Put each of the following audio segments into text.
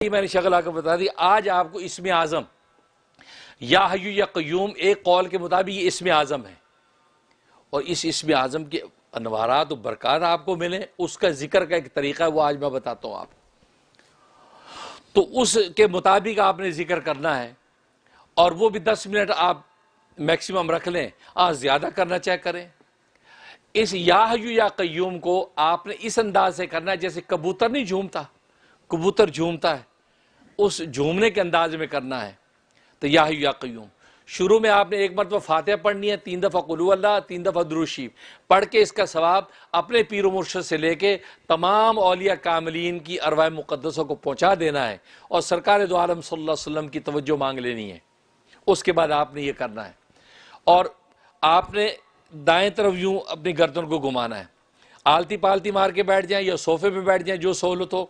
میں نے شکل آ کر بتا دی. آج آپ کو اسم اعظم یا حی یا قیوم ایک قول کے مطابق یہ اسم اعظم ہے، اور اس اسم اعظم کے انوارات و برکات آپ کو ملیں، اس کا ذکر کا ایک طریقہ ہے، وہ آج میں بتاتا ہوں آپ. تو اس کے مطابق آپ نے ذکر کرنا ہے، اور وہ بھی 10 منٹ آپ میکسیمم رکھ لیں، زیادہ کرنا چاہے کریں. اس یا حی یا قیوم کو آپ نے اس انداز سے کرنا ہے جیسے کبوتر نہیں جھومتا، کبوتر جھومتا ہے، اس جھومنے کے انداز میں کرنا ہے. تو یا حی یا قیوم شروع میں آپ نے ایک مرتبہ فاتحہ پڑھنی ہے، 3 دفعہ قل هو اللہ، 3 دفعہ درود شریف پڑھ کے اس کا ثواب اپنے پیر و مرشد سے لے کے تمام اولیاء کاملین کی ارواح مقدسوں کو پہنچا دینا ہے، اور سرکار دو عالم صلی اللہ علیہ وسلم کی توجہ مانگ لینی ہے. اس کے بعد آپ نے یہ کرنا ہے، اور آپ نے دائیں طرف یوں اپنی گردن کو گھمانا ہے، آلتی پالتی مار کے بیٹھ جائیں یا صوفے پہ بیٹھ جائیں جو سہولت ہو.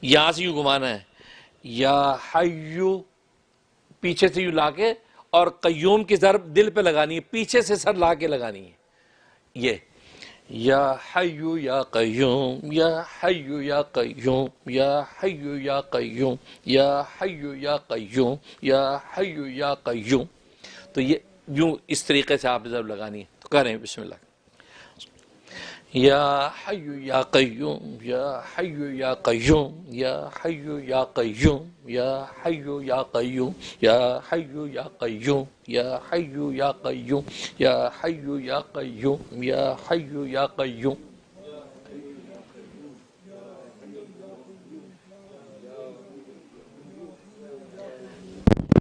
یہاں سے یوں گھمانا ہے، یا حیو پیچھے سے یوں لا کے، اور قیوم کی ضرب دل پہ لگانی ہے، پیچھے سے سر لا کے لگانی ہے. یہ یا حیو یا قیوم یا حیو یا قیوم یا حیو یا قیوم یا حیو یا قیوم یا حیو یا قیوم. تو یہ یوں اس طریقے سے آپ ضرب لگانی ہے. تو کریں بسم اللہ. یا حیو یا قیوم یا حیو یا قیوم یا حیو یا قیوم یا حیو یا قیوم یا حیو یا قیوم یا حیو یا قیوم یا حیو یا قیوم یا حیو یا قیوم.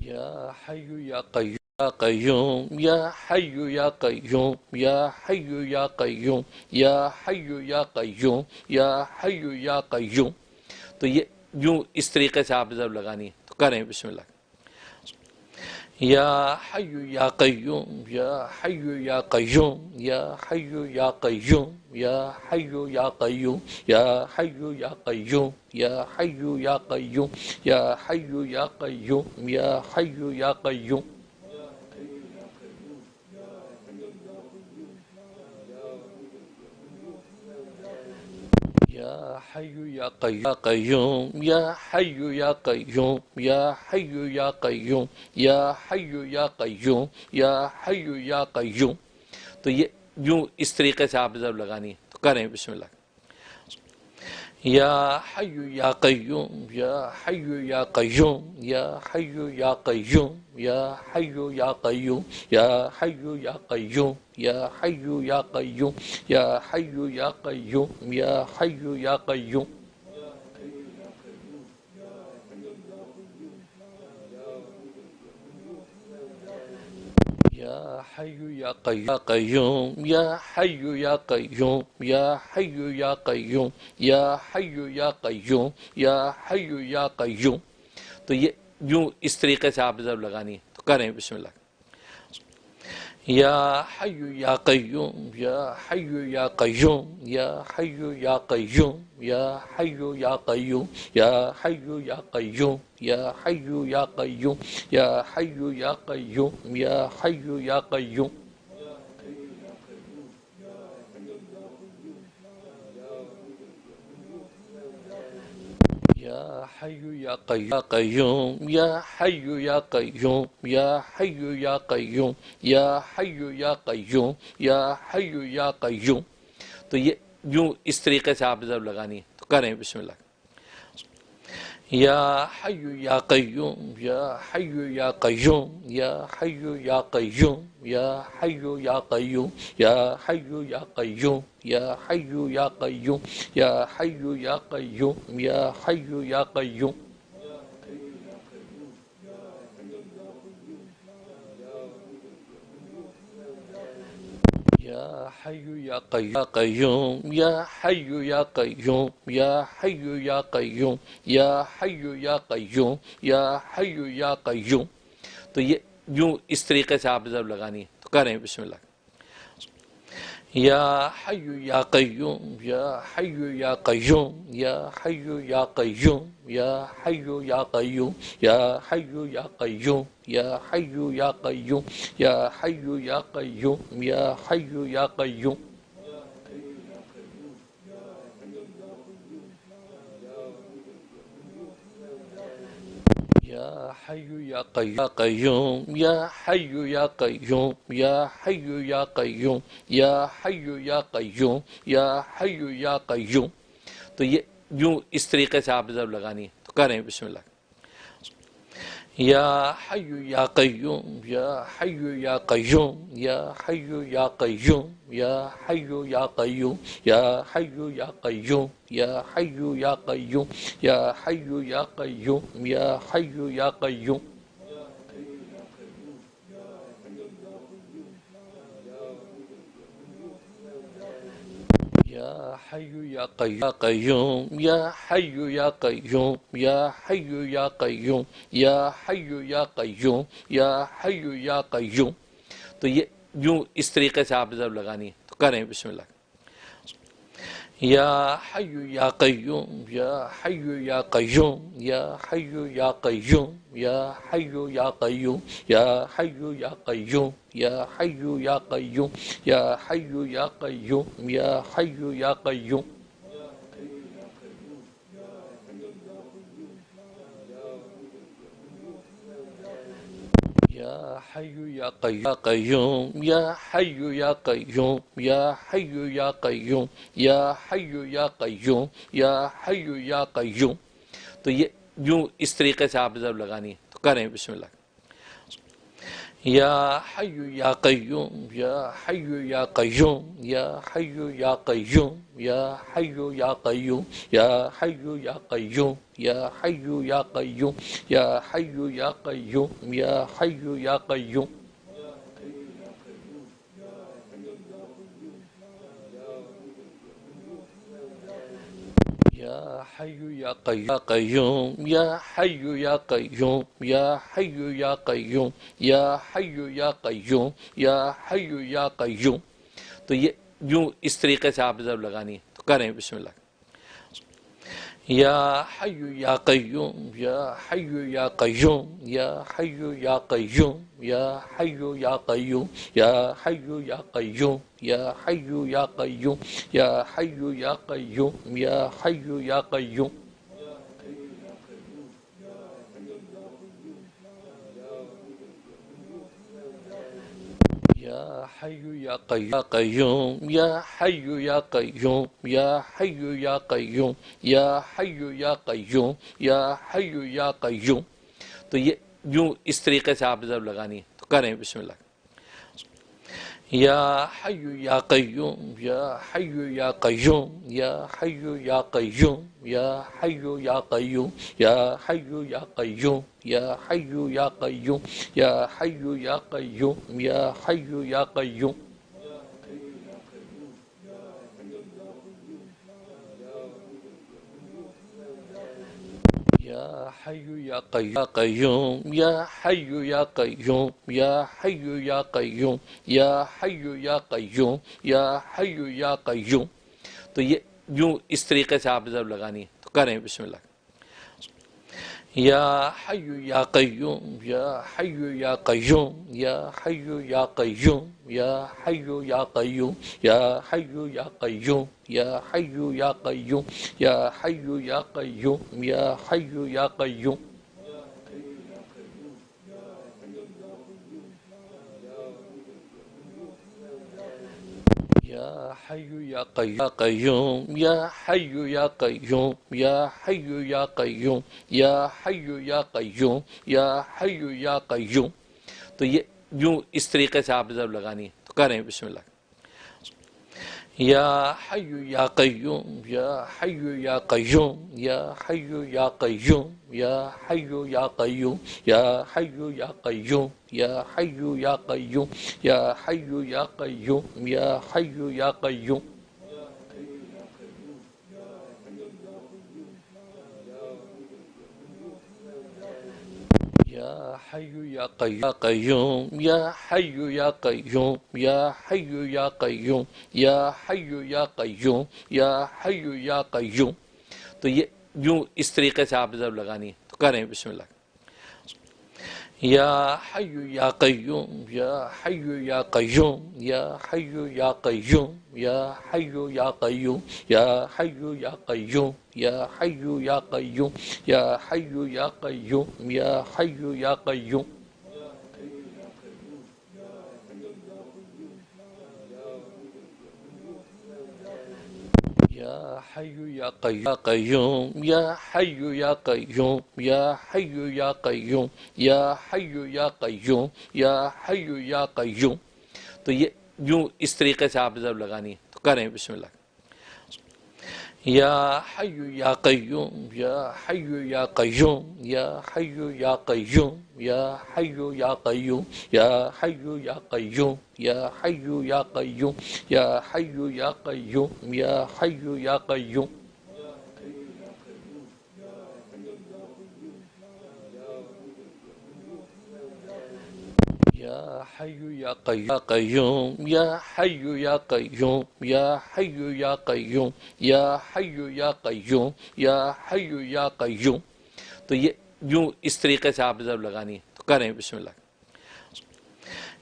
یا حیو یا قیوم یا قیوم یا حیو یا قیوم یا حیو یا قیوم یا حیو یا قیوم یا حیو یا قیوم. تو یہ یوں اس طریقے سے آپ ضرب لگانی ہے. تو کریں بسم اللہ. یا حیو یا قیوم یا حیو یا قیوم یا حیو یا قیوم یا حیو یا قیوم یا حیو یا قیوم یا حیو یا قیوم یا حیو یا قیوم یا حیو یا قیوم. یا حیو یا قیوم یا حیو یا قیوم یا حیو یا قیوم یا حیو یا قیوم یا حیو یا قیوم. تو یہ یوں اس طریقے سے آپ ضرب لگانی ہے. تو کریں بسم اللہ. یا حیو یا قیوم یا حیو یا قیوم یا حیو یا قیوم یا حیو یا قیوم یا حیو یا قیوم یا حیو یا قیوم یا حیو یا قیوم یا حیو یا قیوم. یا حیو یا قیوم یا حیو یا قیوم یا حیو یا قیوم یا حیو یا قیوم یا حیو یا قیوم. تو یہ یوں اس طریقے سے آپ ضرب لگانی ہے. تو کریں بسم اللہ. یا حیو یا قیوم یا حیو یا قیوم یا حیو یا قیوم یا حیو یا قیوم یا حیو یا قیوم یا حیو یا قیوم یا حیو یا قیوم یا حیو یا قیوم. یا حیو یا قیوم یا حیو یا قیوم یا حیو یا قیوم یا حیو یا قیوم یا حیو یا قیوم. تو یہ یوں اس طریقے سے آپ ضرب لگانی ہے. تو کریں بسم اللہ. یا حیو یا قیوم یا حیو یا قیوم یا حیو یا قیوم یا حیو یا قیوم یا حیو یا قیوم یا حیو یا قیوم یا حیو یا قیوم یا حیو یا قیوم. یا حیو یا قیوم یا حیو یا قیوم یا حیو یا قیوم یا حیو یا قیوم یا حیو یا قیوم. تو یہ یوں اس طریقے سے آپ ضرب لگانی ہے. تو کریں بسم اللہ. یا حیو یا قیوم یا حیو یا قیوم یا حیو یا قیوم یا حیو یا قیوم یا حیو یا قیوم یا حیو یا قیوم یا حیو یا قیوم یا حیو یا قیوم. حي يا قيوم يا حي يا قيوم يا حي يا قيوم يا حي يا قيوم يا حي يا قيوم. تو یہ یوں اس طریقے سے آپ ضرب لگانی ہے. تو کریں بسم اللہ. یا حی یا قیوم یا حی یا قیوم یا حی یا قیوم یا حی یا قیوم یا حی یا قیوم یا حی یا قیوم یا حی یا قیوم یا حی یا قیوم. یا حی یا قیوم یا حی یا قیوم یا حی یا قیوم یا حی یا قیوم یا حی یا قیوم. تو یہ یوں اس طریقے سے آپ ضرب لگانی ہے. تو کریں بسم اللہ. یا حی یا قیوم یا حی یا قیوم یا حی یا قیوم یا حی یا قیوم یا حی یا قیوم یا حی یا قیوم یا حی یا قیوم یا حی یا قیوم. یا حی یا قیوم یا حی یا قیوم یا حی یا قیوم یا حی یا قیوم یا حی یا قیوم. تو یہ یوں اس طریقے سے آپ ضرب لگانی ہے. تو کریں بسم اللہ. یا حی یا قیوم یا حی یا قیوم یا حی یا قیوم یا حی یا قیوم یا حی یا قیوم یا حی یا قیوم یا حی یا قیوم یا حی یا قیوم. یا حی یا قیوم یا حی یا قیوم یا حی یا قیوم یا حی یا قیوم یا حی یا قیوم. تو یہ یوں اس طریقے سے آپ ضرب لگانی ہے. تو کریں بسم اللہ. یا حی یا قیوم یا حی یا قیوم یا حی یا قیوم یا حی یا قیوم یا حی یا قیوم یا حی یا قیوم یا حی یا قیوم یا حی یا قیوم. یا حی یا قیوم یا حی یا قیوم یا حی یا قیوم یا حی یا قیوم یا حی یا قیوم. تو یہ یوں اس طریقے سے آپ ضرب لگانی ہے. تو کریں بسم اللہ. یا حی یا قیوم یا حی یا قیوم یا حی یا قیوم یا حی یا قیوم یا حی یا قیوم یا حی یا قیوم یا حی یا قیوم یا حی یا قیوم. یا حی یا قیوم یا حی یا قیوم یا حی یا قیوم یا حی یا قیوم یا حی یا قیوم. تو یہ یوں اس طریقے سے آپ ضرب لگانی ہے. تو کریں بسم اللہ. یا حی یا قیوم یا حی یا قیوم یا حی یا قیوم یا حی یا قیوم یا حی یا قیوم یا حی یا قیوم یا حی یا قیوم یا حی یا قیوم. یا حی یا قیوم یا حی یا قیوم یا حی یا قیوم یا حی یا قیوم یا حی یا قیوم. تو یہ یوں اس طریقے سے آپ ضرب لگانی ہے. تو کریں بسم اللہ. یا حی یا قیوم یا حی یا قیوم یا حی یا قیوم یا حی یا قیوم یا حی یا قیوم یا حی یا قیوم یا حی یا قیوم یا حی یا قیوم. یا حی یا قیوم یا حی یا قیوم یا حی یا قیوم یا حی یا قیوم یا حی یا قیوم. تو یہ یوں اس طریقے سے آپ ضرب لگانی ہے. تو کریں بسم اللہ. یا حی یا قیوم یا حی یا قیوم یا حی یا قیوم یا حی یا قیوم یا حی یا قیوم یا حی یا قیوم یا حی یا قیوم یا حی یا قیوم یا حی یا قیوم یا حی یا قیوم یا حی یا قیوم یا حی یا قیوم یا حی یا قیوم. تو یہ یوں اس طریقے سے آپ ضرب لگانی ہے. تو کریں بسم اللہ. یا حی یا قیوم یا حی یا قیوم یا حی یا قیوم یا حی یا قیوم یا حی یا قیوم یا حی یا قیوم یا حی یا قیوم یا حی یا قیوم یا حی یا قیوم یا حی یا قیوم یا حی یا قیوم یا حی یا قیوم یا حی یا قیوم. تو یہ یوں اس طریقے سے آپ ضرب لگانی ہے. تو کریں بسم اللہ.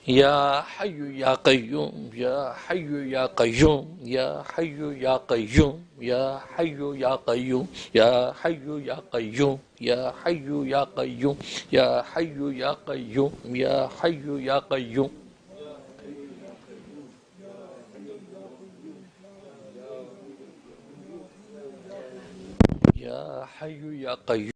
یا حی یا قیوم یا حی یا قیوم یا حی یا قیوم یا حی یا قیوم یا حی یا قیوم یا حی یا قیوم یا حی یا قیوم یا حی یا قیوم یا حی یا قیوم